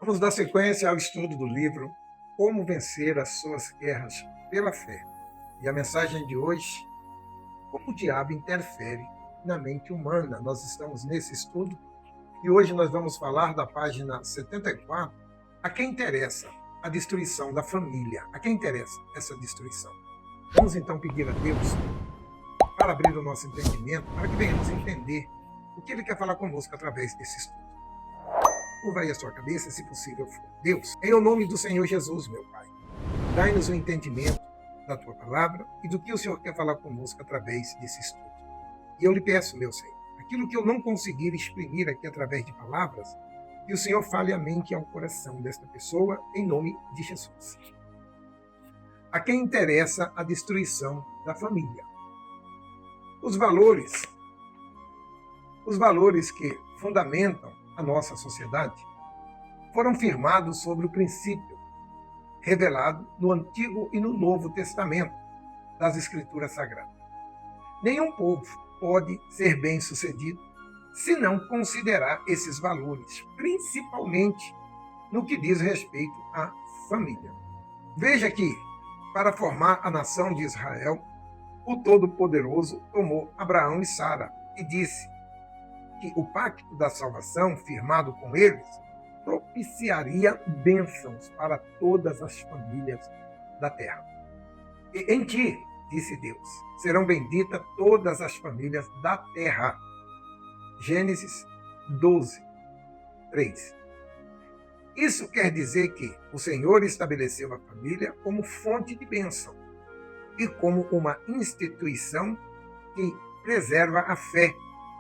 Vamos dar sequência ao estudo do livro Como Vencer as Suas Guerras pela Fé. E a mensagem de hoje, como o diabo interfere na mente humana. Nós estamos nesse estudo e hoje nós vamos falar da página 74. A quem interessa a destruição da família? A quem interessa essa destruição? Vamos então pedir a Deus para abrir o nosso entendimento, para que venhamos entender o que Ele quer falar conosco através desse estudo. Curva aí a sua cabeça, se possível for. Deus, em o nome do Senhor Jesus, meu Pai, dai-nos o entendimento da Tua palavra e do que o Senhor quer falar conosco através desse estudo. E eu lhe peço, meu Senhor, aquilo que eu não conseguir exprimir aqui através de palavras, que o Senhor fale à mente e ao coração desta pessoa, em nome de Jesus. A quem interessa a destruição da família? Os valores que fundamentam a nossa sociedade foram firmados sobre o princípio revelado no Antigo e no Novo Testamento das Escrituras Sagradas. Nenhum povo pode ser bem-sucedido se não considerar esses valores, principalmente no que diz respeito à família. Veja que, para formar a nação de Israel, o Todo-Poderoso tomou Abraão e Sara e disse que o pacto da salvação firmado com eles propiciaria bênçãos para todas as famílias da terra. E em ti, disse Deus, serão benditas todas as famílias da terra. Gênesis 12, 3. Isso quer dizer que o Senhor estabeleceu a família como fonte de bênção e como uma instituição que preserva a fé,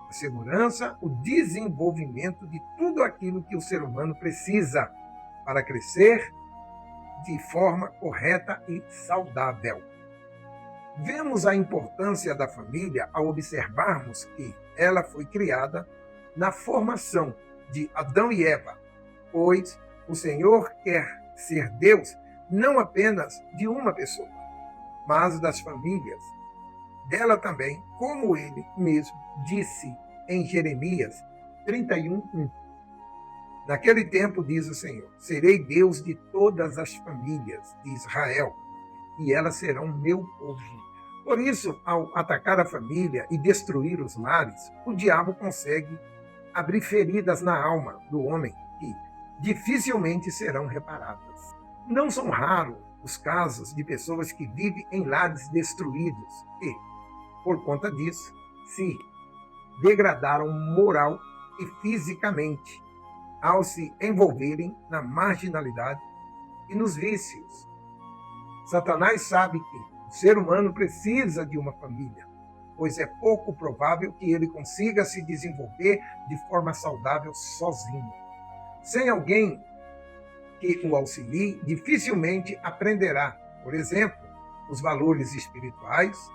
a segurança, o desenvolvimento de tudo aquilo que o ser humano precisa para crescer de forma correta e saudável. Vemos a importância da família ao observarmos que ela foi criada na formação de Adão e Eva, pois o Senhor quer ser Deus não apenas de uma pessoa, mas das famílias dela também, como ele mesmo disse em Jeremias 31:1. Naquele tempo, diz o Senhor, serei Deus de todas as famílias de Israel, e elas serão meu povo. Por isso, ao atacar a família e destruir os lares, o diabo consegue abrir feridas na alma do homem que dificilmente serão reparadas. Não são raros os casos de pessoas que vivem em lares destruídos e, por conta disso, se degradaram moral e fisicamente ao se envolverem na marginalidade e nos vícios. Satanás sabe que o ser humano precisa de uma família, pois é pouco provável que ele consiga se desenvolver de forma saudável sozinho. Sem alguém que o auxilie, dificilmente aprenderá, por exemplo, os valores espirituais,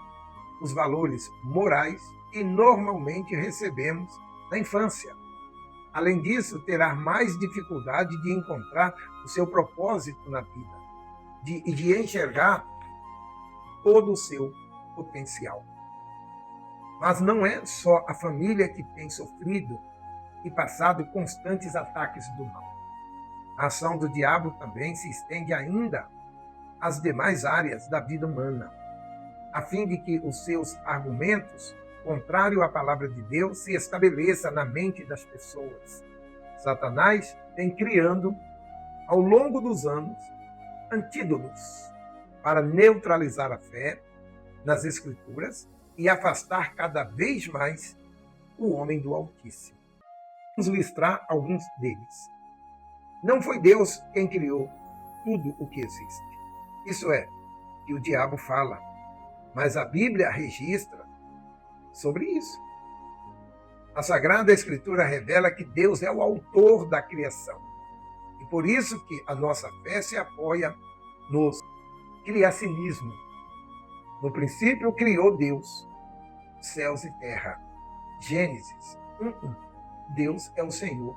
os valores morais que normalmente recebemos na infância. Além disso, terá mais dificuldade de encontrar o seu propósito na vida, de enxergar todo o seu potencial. Mas não é só a família que tem sofrido e passado constantes ataques do mal. A ação do diabo também se estende ainda às demais áreas da vida humana, a fim de que os seus argumentos, contrários à palavra de Deus, se estabeleçam na mente das pessoas. Satanás vem criando, ao longo dos anos, antídotos para neutralizar a fé nas Escrituras e afastar cada vez mais o homem do Altíssimo. Vamos listar alguns deles. Não foi Deus quem criou tudo o que existe. Isso é, que o diabo fala, mas a Bíblia registra sobre isso. A Sagrada Escritura revela que Deus é o autor da criação. E por isso que a nossa fé se apoia no criacionismo. No princípio criou Deus céus e terra. Gênesis 1:1. Deus é o Senhor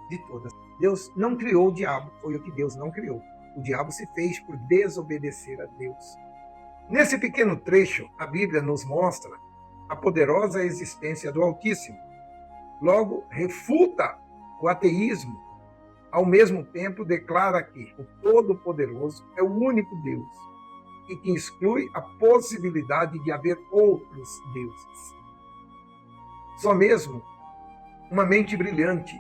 de todas. Deus não criou o diabo, foi o que Deus não criou. O diabo se fez por desobedecer a Deus. Nesse pequeno trecho, a Bíblia nos mostra a poderosa existência do Altíssimo. Logo, refuta o ateísmo Ao mesmo tempo, declara que o Todo-Poderoso é o único Deus e que exclui a possibilidade de haver outros deuses. Só mesmo uma mente brilhante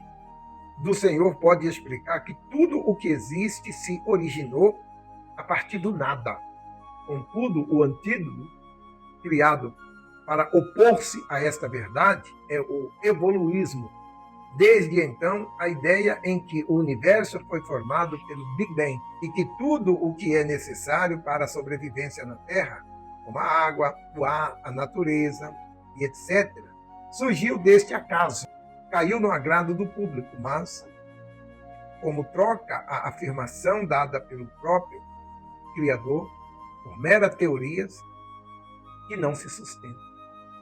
do Senhor pode explicar que tudo o que existe se originou a partir do nada. Contudo, o antídoto criado para opor-se a esta verdade é o evoluísmo. Desde então, a ideia em que o universo foi formado pelo Big Bang e que tudo o que é necessário para a sobrevivência na Terra, como a água, o ar, a natureza e etc., surgiu deste acaso. Caiu no agrado do público, mas, como troca a afirmação dada pelo próprio Criador, por meras teorias que não se sustentam.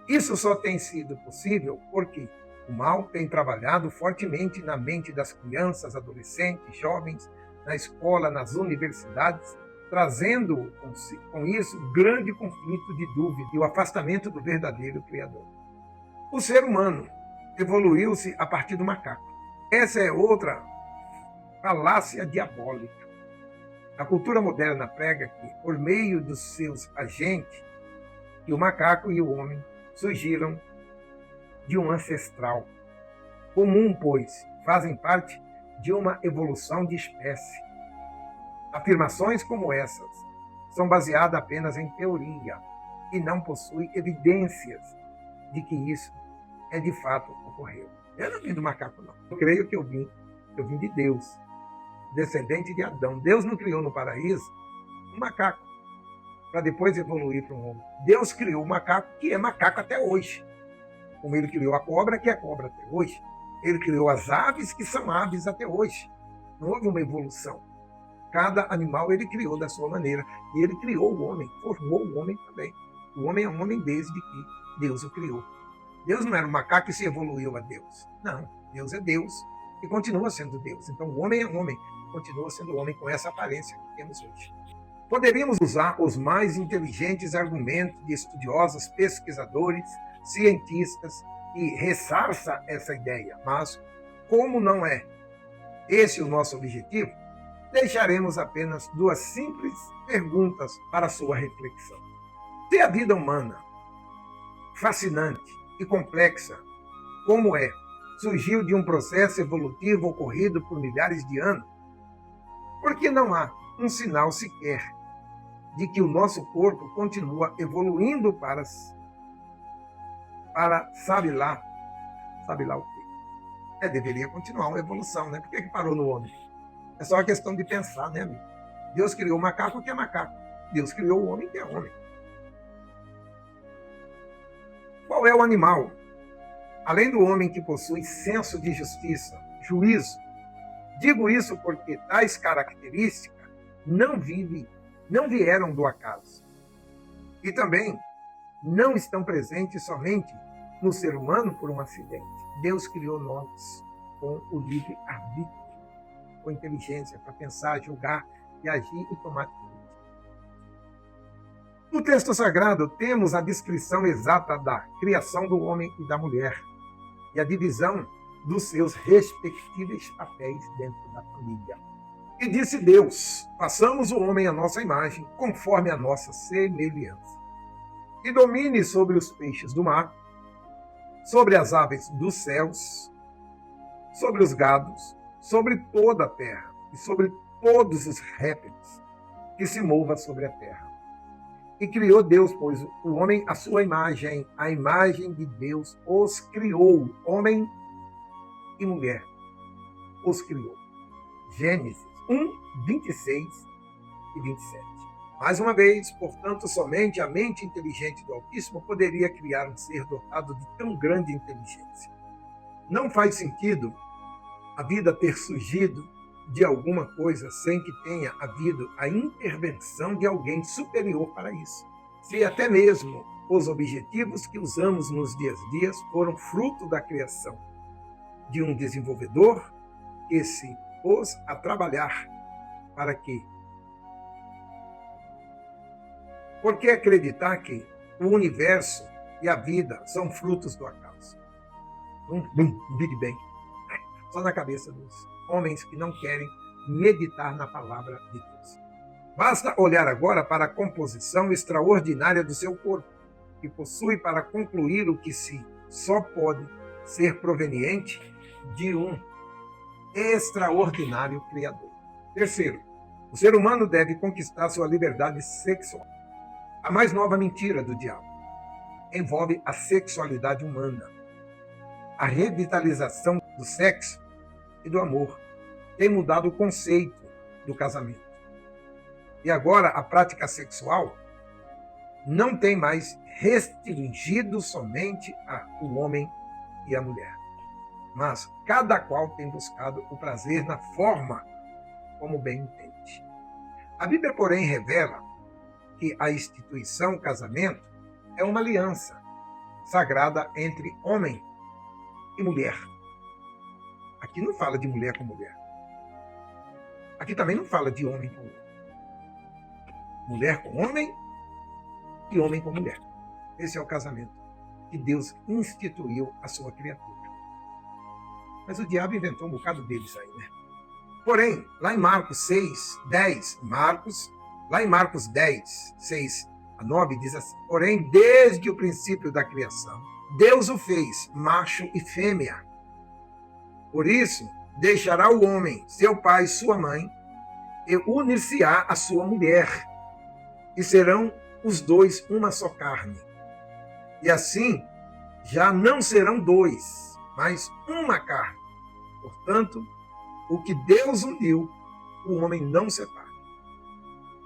Isso só tem sido possível porque o mal tem trabalhado fortemente na mente das crianças, adolescentes, jovens, na escola, nas universidades, trazendo com isso grande conflito de dúvida e o afastamento do verdadeiro Criador. O ser humano evoluiu-se a partir do macaco. Essa é outra falácia diabólica. A cultura moderna prega que, por meio dos seus agentes, que o macaco e o homem surgiram de um ancestral comum, pois fazem parte de uma evolução de espécie. Afirmações como essas são baseadas apenas em teoria e não possuem evidências de que isso de fato ocorreu. Eu não vim do macaco, não. Eu creio que eu vim de Deus, descendente de Adão. Deus não criou no paraíso um macaco para depois evoluir para um homem. Deus criou o macaco, que é macaco até hoje. Como ele criou a cobra, que é cobra até hoje. Ele criou as aves, que são aves até hoje. Não houve uma evolução. Cada animal ele criou da sua maneira. E ele criou o homem, formou o homem também. O homem é um homem desde que Deus o criou. Deus não era um macaco que se evoluiu a Deus. Não, Deus é Deus e continua sendo Deus. Então o homem é homem, continua sendo homem com essa aparência que temos hoje. Poderíamos usar os mais inteligentes argumentos de estudiosos, pesquisadores, cientistas que ressarça essa ideia, mas como não é esse o nosso objetivo, deixaremos apenas duas simples perguntas para sua reflexão. Se a vida humana, fascinante e complexa como é, surgiu de um processo evolutivo ocorrido por milhares de anos, por que não há um sinal sequer de que o nosso corpo continua evoluindo para sabe lá o quê? Deveria continuar uma evolução, né? Por que parou no homem? É só uma questão de pensar, né, amigo? Deus criou o macaco, que é macaco. Deus criou o homem, que é homem. Qual é o animal? Além do homem que possui senso de justiça, juízo. Digo isso porque tais características não vieram do acaso. E também não estão presentes somente no ser humano por um acidente. Deus criou nós com o livre-arbítrio, com inteligência para pensar, julgar e agir e tomar atitude. No texto sagrado, temos a descrição exata da criação do homem e da mulher e a divisão dos seus respectivos papéis dentro da família. E disse Deus: façamos o homem à nossa imagem, conforme a nossa semelhança, e domine sobre os peixes do mar, sobre as aves dos céus, sobre os gados, sobre toda a terra e sobre todos os répteis que se movam sobre a terra. E criou Deus, pois, o homem à sua imagem, a imagem de Deus os criou, homem e mulher, os criou. Gênesis 1, 26 e 27. Mais uma vez, portanto, somente a mente inteligente do Altíssimo poderia criar um ser dotado de tão grande inteligência. Não faz sentido a vida ter surgido de alguma coisa sem que tenha havido a intervenção de alguém superior para isso. Se até mesmo os objetivos que usamos nos dias a dias foram fruto da criação de um desenvolvedor que se pôs a trabalhar para quê? Por que acreditar que o universo e a vida são frutos do acaso? Um Big Bang. Só na cabeça homens que não querem meditar na palavra de Deus. Basta olhar agora para a composição extraordinária do seu corpo, que possui para concluir o que só pode ser proveniente de um extraordinário Criador. Terceiro, o ser humano deve conquistar sua liberdade sexual. A mais nova mentira do diabo envolve a sexualidade humana. A revitalização do sexo e do amor tem mudado o conceito do casamento. E agora a prática sexual não tem mais restringido somente o homem e a mulher, mas cada qual tem buscado o prazer na forma como bem entende. A Bíblia, porém, revela que a instituição casamento é uma aliança sagrada entre homem e mulher. Aqui não fala de mulher com mulher. Aqui também não fala de homem com homem. Mulher com homem e homem com mulher. Esse é o casamento que Deus instituiu a sua criatura. Mas o diabo inventou um bocado deles aí, né? Porém, lá em Marcos 6, 10, lá em Marcos 10, 6 a 9, diz assim: porém, desde o princípio da criação, Deus o fez macho e fêmea. Por isso, deixará o homem, seu pai e sua mãe, e unir-se-á a sua mulher, e serão os dois uma só carne. E assim, já não serão dois, mas uma carne. Portanto, o que Deus uniu, o homem não separa.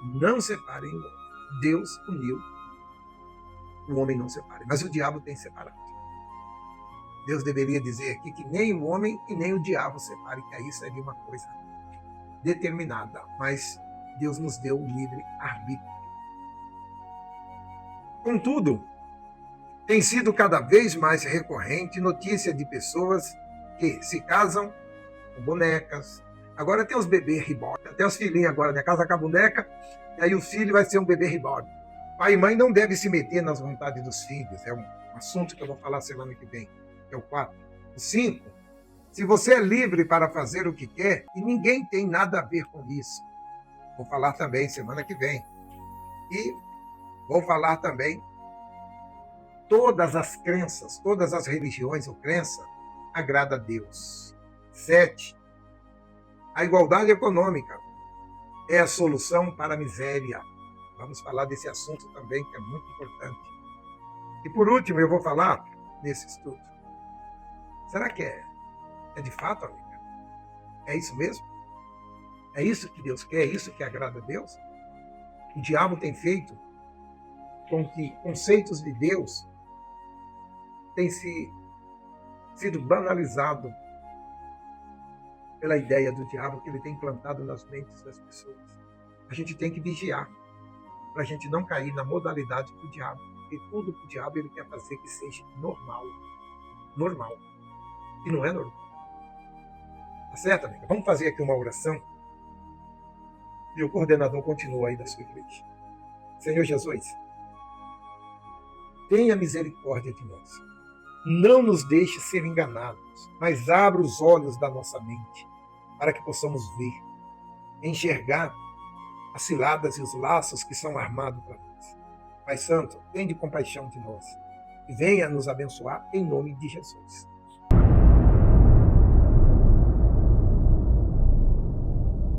Não separem o homem. Deus uniu, o homem não separe. Mas o diabo tem separado. Deus deveria dizer aqui que nem o homem e nem o diabo separem, que aí seria uma coisa determinada. Mas Deus nos deu o livre arbítrio. Contudo, tem sido cada vez mais recorrente notícia de pessoas que se casam com bonecas. Agora tem os bebês reborn, até os filhinhos agora, né? Casa com a boneca, e aí o filho vai ser um bebê reborn. Pai e mãe não devem se meter nas vontades dos filhos. É um assunto que eu vou falar semana que vem, que é o 4. O 5, se você é livre para fazer o que quer, e ninguém tem nada a ver com isso. Vou falar também semana que vem. E vou falar também todas as crenças, todas as religiões ou crença agrada a Deus. 7. A igualdade econômica é a solução para a miséria. Vamos falar desse assunto também, que é muito importante. E por último, eu vou falar nesse estudo. Será que é de fato, amiga? É isso mesmo? É isso que Deus quer? É isso que agrada a Deus? O diabo tem feito com que conceitos de Deus tenham sido banalizados pela ideia do diabo que ele tem implantado nas mentes das pessoas. A gente tem que vigiar para a gente não cair na modalidade do diabo, porque tudo que o diabo ele quer fazer que seja normal. Normal. E não é normal. Tá certo, amiga? Vamos fazer aqui uma oração. E o coordenador continua aí da sua igreja. Senhor Jesus, tenha misericórdia de nós. Não nos deixe ser enganados, mas abra os olhos da nossa mente para que possamos ver, enxergar as ciladas e os laços que são armados para nós. Pai Santo, tenha compaixão de nós e venha nos abençoar em nome de Jesus.